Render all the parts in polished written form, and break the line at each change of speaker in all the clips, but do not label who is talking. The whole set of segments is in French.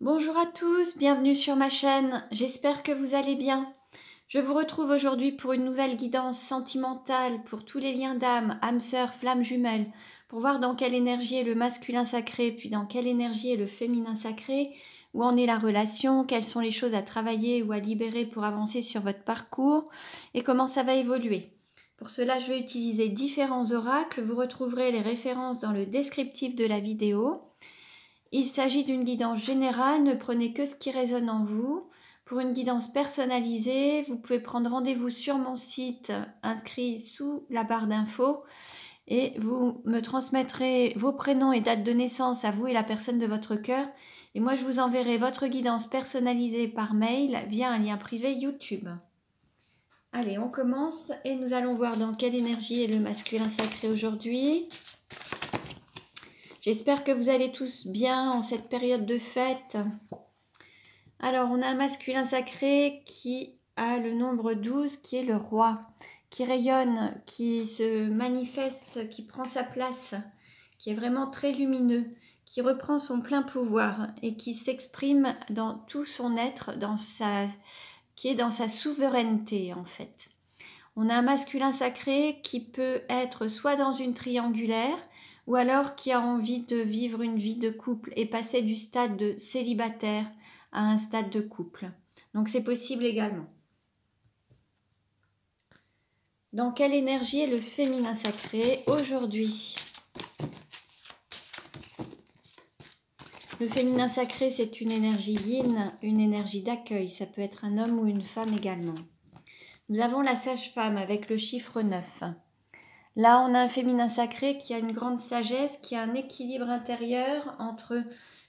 Bonjour à tous, bienvenue sur ma chaîne, j'espère que vous allez bien. Je vous retrouve aujourd'hui pour une nouvelle guidance sentimentale pour tous les liens d'âme, âme sœur, flamme jumelle, pour voir dans quelle énergie est le masculin sacré, puis dans quelle énergie est le féminin sacré, où en est la relation, quelles sont les choses à travailler ou à libérer pour avancer sur votre parcours, et comment ça va évoluer. Pour cela, je vais utiliser différents oracles, vous retrouverez les références dans le descriptif de la vidéo. Il s'agit d'une guidance générale, ne prenez que ce qui résonne en vous. Pour une guidance personnalisée, vous pouvez prendre rendez-vous sur mon site inscrit sous la barre d'infos et vous me transmettrez vos prénoms et date de naissance à vous et la personne de votre cœur. Et moi, je vous enverrai votre guidance personnalisée par mail via un lien privé YouTube. Allez, on commence et nous allons voir dans quelle énergie est le masculin sacré aujourd'hui. J'espère que vous allez tous bien en cette période de fête. Alors, on a un masculin sacré qui a le nombre 12, qui est le roi, qui rayonne, qui se manifeste, qui prend sa place, qui est vraiment très lumineux, qui reprend son plein pouvoir et qui s'exprime dans tout son être, qui est dans sa souveraineté en fait. On a un masculin sacré qui peut être soit dans une triangulaire, ou alors qui a envie de vivre une vie de couple et passer du stade de célibataire à un stade de couple. Donc c'est possible également. Dans quelle énergie est le féminin sacré aujourd'hui? Le féminin sacré, c'est une énergie yin, une énergie d'accueil. Ça peut être un homme ou une femme également. Nous avons la sage-femme avec le chiffre 9. Là, on a un féminin sacré qui a une grande sagesse, qui a un équilibre intérieur entre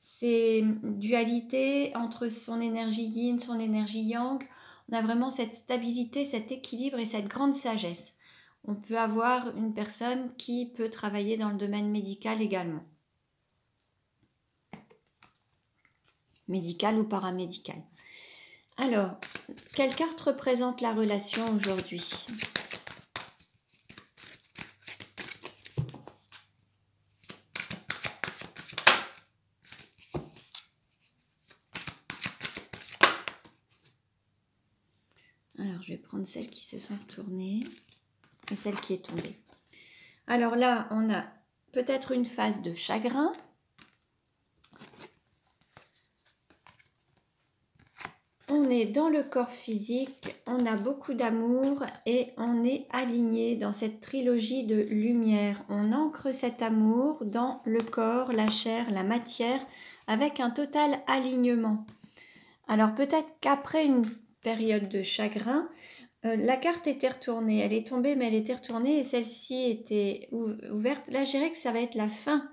ses dualités, entre son énergie yin, son énergie yang. On a vraiment cette stabilité, cet équilibre et cette grande sagesse. On peut avoir une personne qui peut travailler dans le domaine médical également. Médical ou paramédical. Alors, quelle carte représente la relation aujourd'hui ? Alors, je vais prendre celles qui se sont retournées et celle qui est tombée. Alors là, on a peut-être une phase de chagrin. On est dans le corps physique, on a beaucoup d'amour et on est aligné dans cette trilogie de lumière. On ancre cet amour dans le corps, la chair, la matière, avec un total alignement. Alors peut-être qu'après une période de chagrin, la carte était retournée. Elle est tombée, mais elle était retournée et celle-ci était ouverte. Là, je dirais que ça va être la fin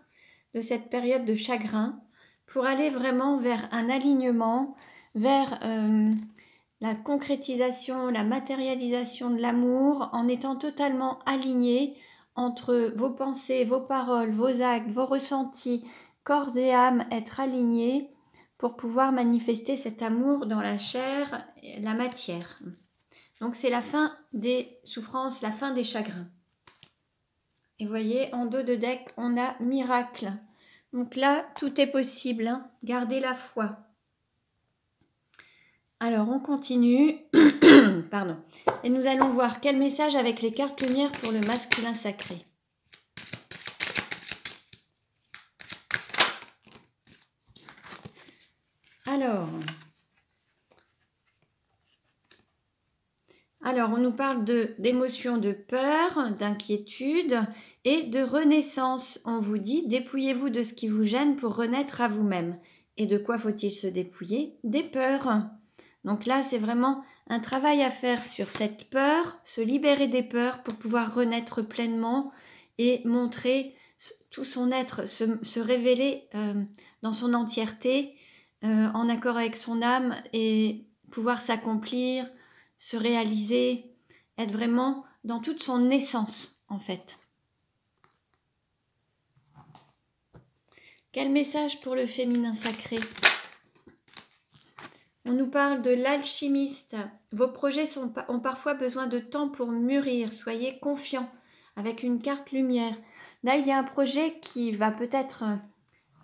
de cette période de chagrin pour aller vraiment vers un alignement, vers la concrétisation, la matérialisation de l'amour en étant totalement aligné entre vos pensées, vos paroles, vos actes, vos ressentis, corps et âme, être alignés pour pouvoir manifester cet amour dans la chair, la matière. Donc c'est la fin des souffrances, la fin des chagrins. Et vous voyez, en dos de deck, on a miracle. Donc là, tout est possible, hein. Gardez la foi. Alors, on continue. Pardon. Et nous allons voir quel message avec les cartes lumière pour le masculin sacré. Alors, on nous parle d'émotions de peur, d'inquiétude et de renaissance. On vous dit, dépouillez-vous de ce qui vous gêne pour renaître à vous-même. Et de quoi faut-il se dépouiller? Des peurs. Donc là, c'est vraiment un travail à faire sur cette peur, se libérer des peurs pour pouvoir renaître pleinement et montrer tout son être, se révéler dans son entièreté, en accord avec son âme et pouvoir s'accomplir, se réaliser, être vraiment dans toute son essence en fait. Quel message pour le féminin sacré? On nous parle de l'alchimiste. Vos projets ont parfois besoin de temps pour mûrir. Soyez confiants avec une carte lumière. Là, il y a un projet qui va peut-être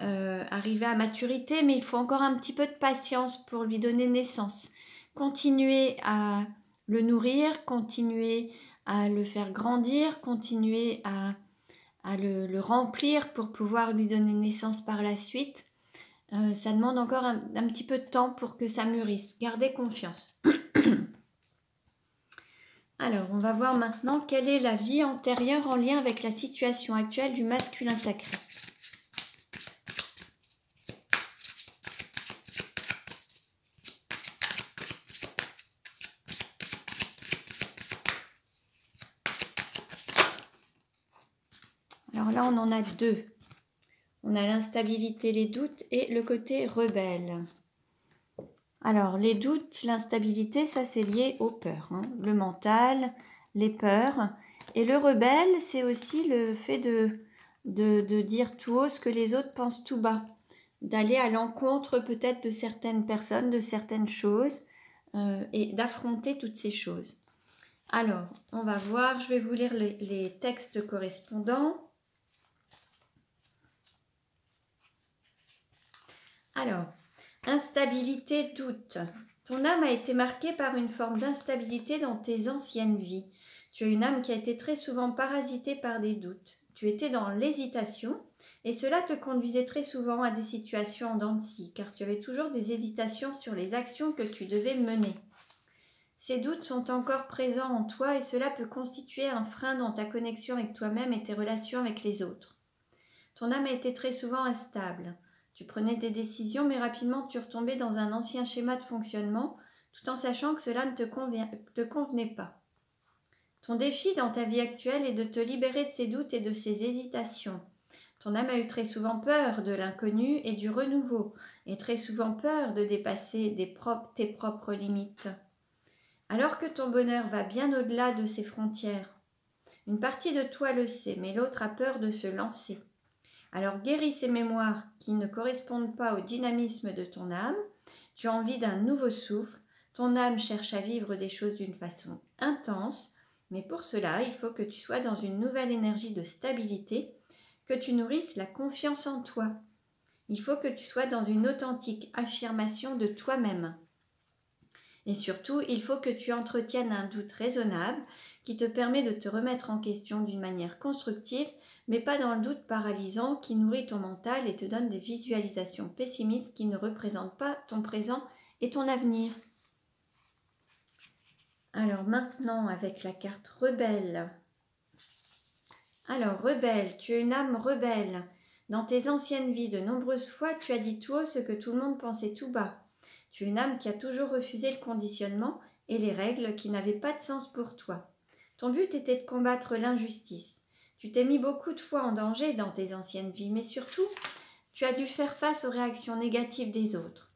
arriver à maturité, mais il faut encore un petit peu de patience pour lui donner naissance. Continuez à le nourrir, continuez à le faire grandir, continuez à le remplir pour pouvoir lui donner naissance par la suite. Ça demande encore un petit peu de temps pour que ça mûrisse. Gardez confiance. Alors, on va voir maintenant quelle est la vie antérieure en lien avec la situation actuelle du masculin sacré. Alors là, on en a deux. On a l'instabilité, les doutes et le côté rebelle. Alors, les doutes, l'instabilité, ça c'est lié aux peurs. Le mental, les peurs. Et le rebelle, c'est aussi le fait de dire tout haut ce que les autres pensent tout bas. D'aller à l'encontre peut-être de certaines personnes, de certaines choses, et d'affronter toutes ces choses. Alors, on va voir, je vais vous lire les textes correspondants. Alors, instabilité, doute. Ton âme a été marquée par une forme d'instabilité dans tes anciennes vies. Tu as une âme qui a été très souvent parasitée par des doutes. Tu étais dans l'hésitation et cela te conduisait très souvent à des situations en dents de scie, car tu avais toujours des hésitations sur les actions que tu devais mener. Ces doutes sont encore présents en toi et cela peut constituer un frein dans ta connexion avec toi-même et tes relations avec les autres. Ton âme a été très souvent instable. Tu prenais des décisions, mais rapidement tu retombais dans un ancien schéma de fonctionnement, tout en sachant que cela ne te convenait pas. Ton défi dans ta vie actuelle est de te libérer de ces doutes et de ces hésitations. Ton âme a eu très souvent peur de l'inconnu et du renouveau, et très souvent peur de dépasser tes propres limites. Alors que ton bonheur va bien au-delà de ces frontières. Une partie de toi le sait, mais l'autre a peur de se lancer. Alors guéris ces mémoires qui ne correspondent pas au dynamisme de ton âme. Tu as envie d'un nouveau souffle. Ton âme cherche à vivre des choses d'une façon intense. Mais pour cela, il faut que tu sois dans une nouvelle énergie de stabilité, que tu nourrisses la confiance en toi. Il faut que tu sois dans une authentique affirmation de toi-même. Et surtout, il faut que tu entretiennes un doute raisonnable qui te permet de te remettre en question d'une manière constructive, mais pas dans le doute paralysant qui nourrit ton mental et te donne des visualisations pessimistes qui ne représentent pas ton présent et ton avenir. Alors maintenant, avec la carte rebelle. Alors, rebelle, tu es une âme rebelle. Dans tes anciennes vies, de nombreuses fois, tu as dit tout haut ce que tout le monde pensait tout bas. Tu es une âme qui a toujours refusé le conditionnement et les règles qui n'avaient pas de sens pour toi. Ton but était de combattre l'injustice. Tu t'es mis beaucoup de fois en danger dans tes anciennes vies, mais surtout, tu as dû faire face aux réactions négatives des autres.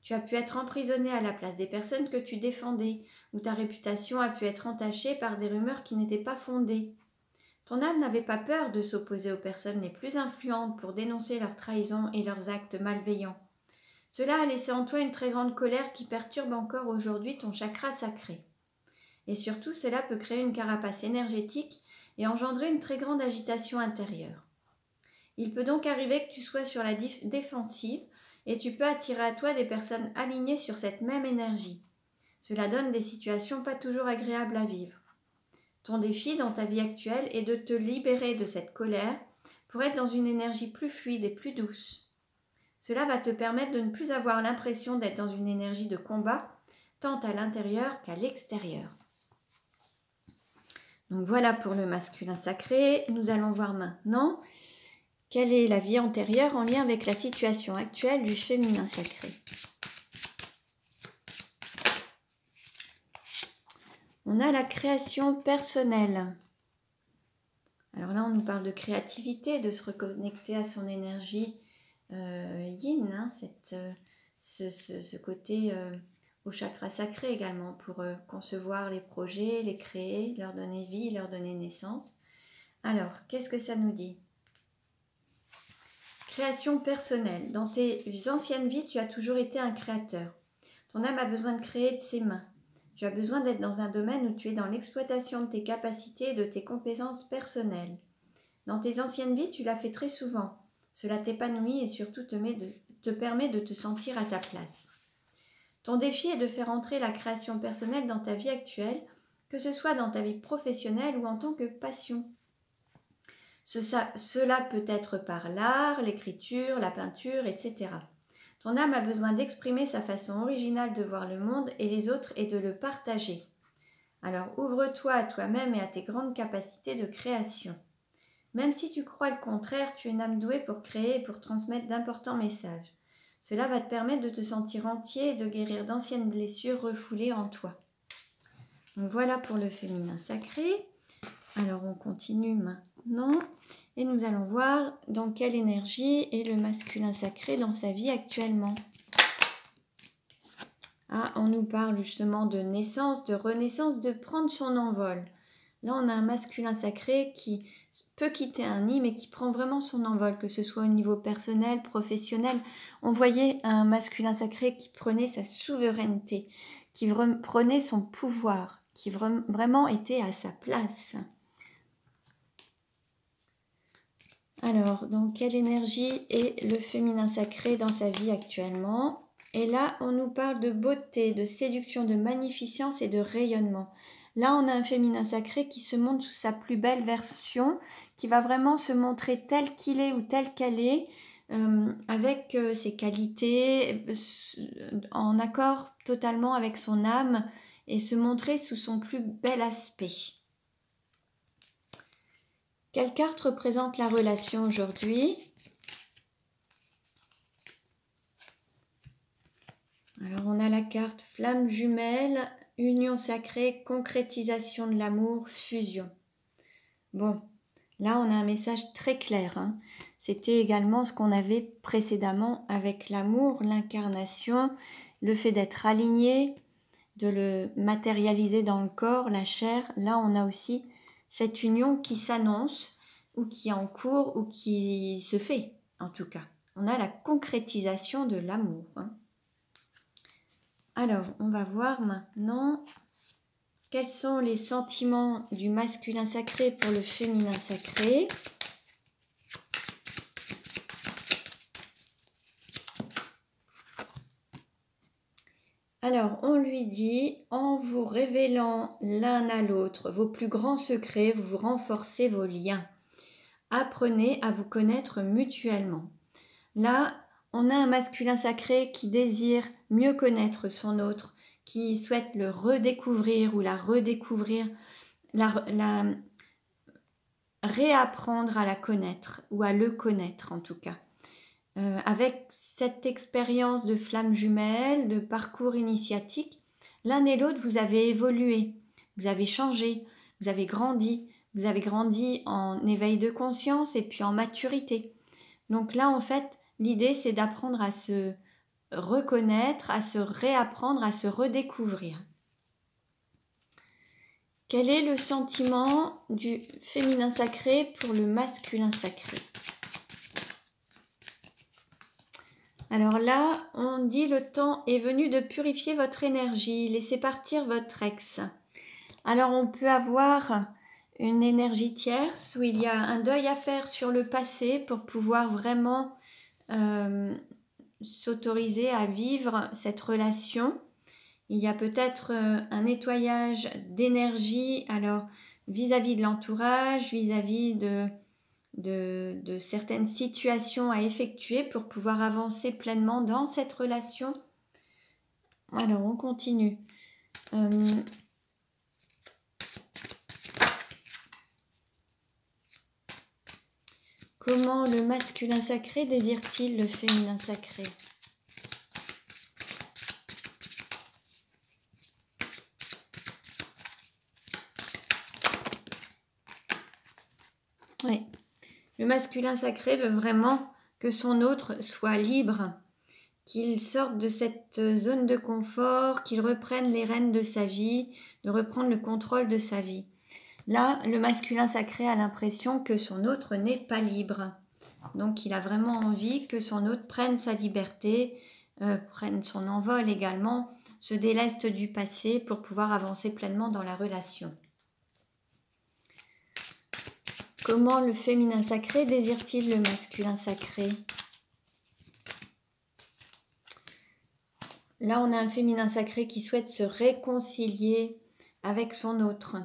Tu as pu être emprisonné à la place des personnes que tu défendais, ou ta réputation a pu être entachée par des rumeurs qui n'étaient pas fondées. Ton âme n'avait pas peur de s'opposer aux personnes les plus influentes pour dénoncer leurs trahisons et leurs actes malveillants. Cela a laissé en toi une très grande colère qui perturbe encore aujourd'hui ton chakra sacré. Et surtout, cela peut créer une carapace énergétique et engendrer une très grande agitation intérieure. Il peut donc arriver que tu sois sur la défensive et tu peux attirer à toi des personnes alignées sur cette même énergie. Cela donne des situations pas toujours agréables à vivre. Ton défi dans ta vie actuelle est de te libérer de cette colère pour être dans une énergie plus fluide et plus douce. Cela va te permettre de ne plus avoir l'impression d'être dans une énergie de combat, tant à l'intérieur qu'à l'extérieur. Donc voilà pour le masculin sacré. Nous allons voir maintenant quelle est la vie antérieure en lien avec la situation actuelle du féminin sacré. On a la création personnelle. Alors là, on nous parle de créativité, de se reconnecter à son énergie yin, ce côté au chakra sacré également, pour concevoir les projets, les créer, leur donner vie, leur donner naissance. Alors, qu'est-ce que ça nous dit ? Création personnelle. Dans tes anciennes vies, tu as toujours été un créateur. Ton âme a besoin de créer de ses mains. Tu as besoin d'être dans un domaine où tu es dans l'exploitation de tes capacités et de tes compétences personnelles. Dans tes anciennes vies, tu l'as fait très souvent. Cela t'épanouit et surtout te permet de te sentir à ta place. Ton défi est de faire entrer la création personnelle dans ta vie actuelle, que ce soit dans ta vie professionnelle ou en tant que passion. Cela peut être par l'art, l'écriture, la peinture, etc. Ton âme a besoin d'exprimer sa façon originale de voir le monde et les autres et de le partager. Alors ouvre-toi à toi-même et à tes grandes capacités de création. Même si tu crois le contraire, tu es une âme douée pour créer et pour transmettre d'importants messages. Cela va te permettre de te sentir entier et de guérir d'anciennes blessures refoulées en toi. Donc voilà pour le féminin sacré. Alors on continue maintenant et nous allons voir dans quelle énergie est le masculin sacré dans sa vie actuellement. Ah, on nous parle justement de naissance, de renaissance, de prendre son envol. Là, on a un masculin sacré qui peut quitter un nid, mais qui prend vraiment son envol, que ce soit au niveau personnel, professionnel. On voyait un masculin sacré qui prenait sa souveraineté, qui prenait son pouvoir, qui vraiment était à sa place. Alors, dans quelle énergie est le féminin sacré dans sa vie actuellement ? Et là, on nous parle de beauté, de séduction, de magnificence et de rayonnement. Là, on a un féminin sacré qui se montre sous sa plus belle version, qui va vraiment se montrer tel qu'il est ou telle qu'elle est, avec ses qualités, en accord totalement avec son âme, et se montrer sous son plus bel aspect. Quelle carte représente la relation aujourd'hui ? Alors, on a la carte flamme jumelle, union sacrée, concrétisation de l'amour, fusion. Bon, là, on a un message très clair. C'était également ce qu'on avait précédemment avec l'amour, l'incarnation, le fait d'être aligné, de le matérialiser dans le corps, la chair. Là, on a aussi cette union qui s'annonce ou qui est en cours ou qui se fait, en tout cas. On a la concrétisation de l'amour. Alors, on va voir maintenant quels sont les sentiments du masculin sacré pour le féminin sacré. Alors, on lui dit, en vous révélant l'un à l'autre vos plus grands secrets, vous renforcez vos liens. Apprenez à vous connaître mutuellement. Là, on a un masculin sacré qui désire mieux connaître son autre, qui souhaite le redécouvrir ou la redécouvrir, la réapprendre à la connaître ou à le connaître en tout cas. Avec cette expérience de flamme jumelle, de parcours initiatique, l'un et l'autre, vous avez évolué, vous avez changé, vous avez grandi en éveil de conscience et puis en maturité. Donc là, en fait, l'idée, c'est d'apprendre à se reconnaître, à se réapprendre, à se redécouvrir. Quel est le sentiment du féminin sacré pour le masculin sacré ? Alors là, on dit le temps est venu de purifier votre énergie, laissez partir votre ex. Alors on peut avoir une énergie tierce où il y a un deuil à faire sur le passé pour pouvoir vraiment s'autoriser à vivre cette relation. Il y a peut-être un nettoyage d'énergie, alors vis-à-vis de l'entourage, vis-à-vis de certaines situations à effectuer pour pouvoir avancer pleinement dans cette relation. Alors, on continue. Comment le masculin sacré désire-t-il le féminin sacré ? Oui. Le masculin sacré veut vraiment que son autre soit libre, qu'il sorte de cette zone de confort, qu'il reprenne les rênes de sa vie, de reprendre le contrôle de sa vie. Là, le masculin sacré a l'impression que son autre n'est pas libre. Donc, il a vraiment envie que son autre prenne sa liberté, prenne son envol également, se déleste du passé pour pouvoir avancer pleinement dans la relation. Comment le féminin sacré désire-t-il le masculin sacré? Là, on a un féminin sacré qui souhaite se réconcilier avec son autre.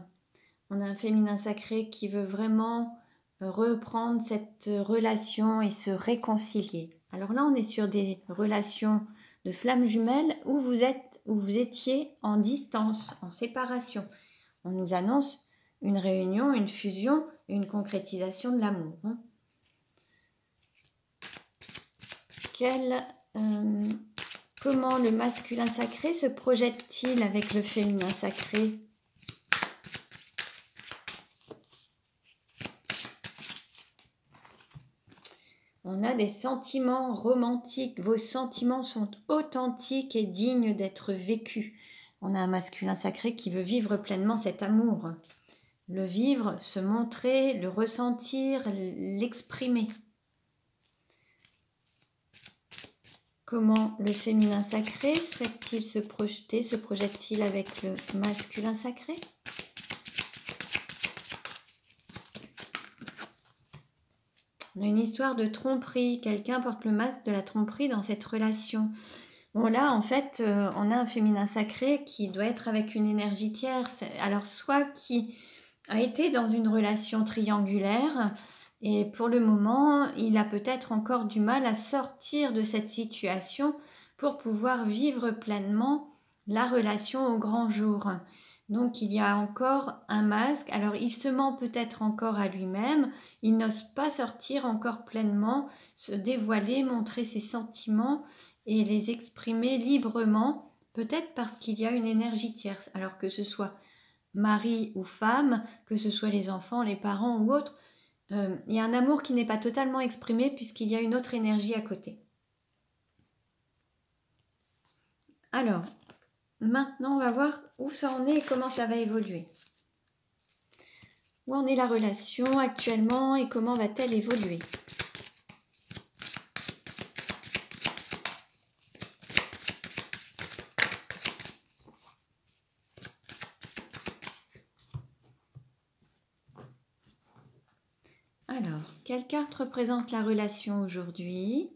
On a un féminin sacré qui veut vraiment reprendre cette relation et se réconcilier. Alors là, on est sur des relations de flammes jumelles où vous étiez en distance, en séparation. On nous annonce une réunion, une fusion, une concrétisation de l'amour. Comment le masculin sacré se projette-t-il avec le féminin sacré? On a des sentiments romantiques. Vos sentiments sont authentiques et dignes d'être vécus. On a un masculin sacré qui veut vivre pleinement cet amour. Le vivre, se montrer, le ressentir, l'exprimer. Comment le féminin sacré souhaite-t-il se projeter? Se projette-t-il avec le masculin sacré? On a une histoire de tromperie. Quelqu'un porte le masque de la tromperie dans cette relation. Bon, là, en fait, on a un féminin sacré qui doit être avec une énergie tierce. Alors, soit qui a été dans une relation triangulaire et pour le moment, il a peut-être encore du mal à sortir de cette situation pour pouvoir vivre pleinement la relation au grand jour. Donc, il y a encore un masque. Alors, il se ment peut-être encore à lui-même. Il n'ose pas sortir encore pleinement, se dévoiler, montrer ses sentiments et les exprimer librement, peut-être parce qu'il y a une énergie tierce. Alors que ce soit mari ou femme, que ce soit les enfants, les parents ou autres, il y a un amour qui n'est pas totalement exprimé puisqu'il y a une autre énergie à côté. Alors, maintenant, on va voir où ça en est et comment ça va évoluer. Où en est la relation actuellement et comment va-t-elle évoluer? Alors, quelle carte représente la relation aujourd'hui?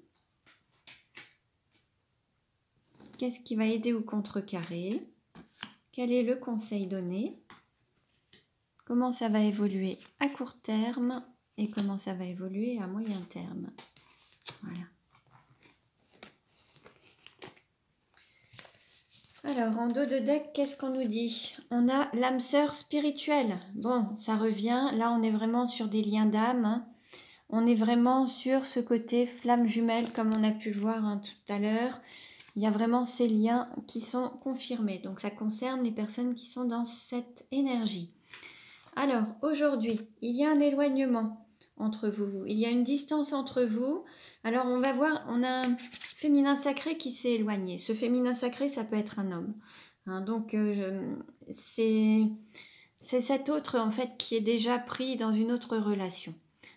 Qu'est-ce qui va aider ou contrecarrer? Quel est le conseil donné? Comment ça va évoluer à court terme et comment ça va évoluer à moyen terme? Voilà. Alors, en dos de deck, qu'est-ce qu'on nous dit? On a l'âme sœur spirituelle. Bon, ça revient. Là, on est vraiment sur des liens d'âme. On est vraiment sur ce côté flamme jumelle, comme on a pu le voir tout à l'heure. Il y a vraiment ces liens qui sont confirmés. Donc, ça concerne les personnes qui sont dans cette énergie. Alors, aujourd'hui, il y a un éloignement entre vous. Il y a une distance entre vous. Alors, on va voir, on a un féminin sacré qui s'est éloigné. Ce féminin sacré, ça peut être un homme. Donc, c'est cet autre, en fait, qui est déjà pris dans une autre relation.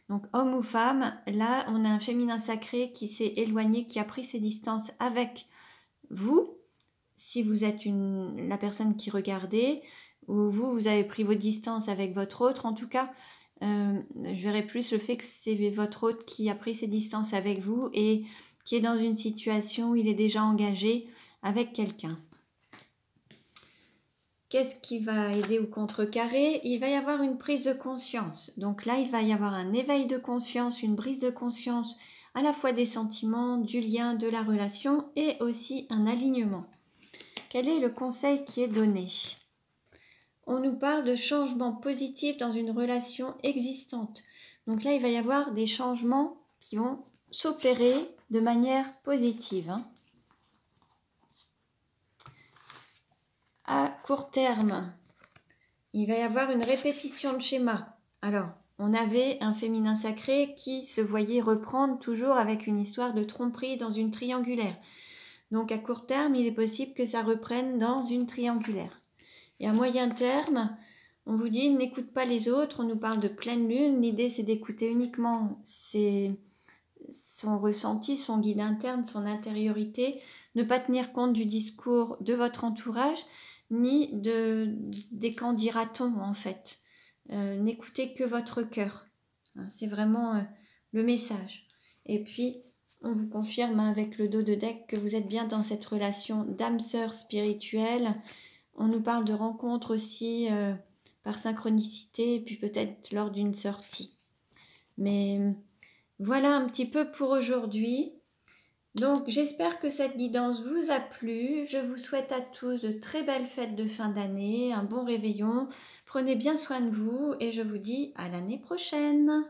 Donc, homme ou femme, là, on a un féminin sacré qui s'est éloigné, qui a pris ses distances avec vous, si vous êtes la personne qui regardait, ou vous avez pris vos distances avec votre autre. En tout cas, je verrais plus le fait que c'est votre autre qui a pris ses distances avec vous et qui est dans une situation où il est déjà engagé avec quelqu'un. Qu'est-ce qui va aider ou contrecarrer? Il va y avoir une prise de conscience. Donc là, il va y avoir un éveil de conscience, une prise de conscience à la fois des sentiments, du lien, de la relation et aussi un alignement. Quel est le conseil qui est donné? On nous parle de changements positifs dans une relation existante. Donc là, il va y avoir des changements qui vont s'opérer de manière positive. À court terme, il va y avoir une répétition de schéma. Alors, on avait un féminin sacré qui se voyait reprendre toujours avec une histoire de tromperie dans une triangulaire. Donc, à court terme, il est possible que ça reprenne dans une triangulaire. Et à moyen terme, on vous dit n'écoute pas les autres, on nous parle de pleine lune. L'idée, c'est d'écouter uniquement son ressenti, son guide interne, son intériorité, ne pas tenir compte du discours de votre entourage, ni des qu'en dira-t-on en fait. N'écoutez que votre cœur. Hein, c'est vraiment le message. Et puis, on vous confirme avec le dos de deck que vous êtes bien dans cette relation d'âme-sœur spirituelle. On nous parle de rencontres aussi par synchronicité et puis peut-être lors d'une sortie. Mais voilà un petit peu pour aujourd'hui. Donc j'espère que cette guidance vous a plu. Je vous souhaite à tous de très belles fêtes de fin d'année, un bon réveillon. Prenez bien soin de vous et je vous dis à l'année prochaine.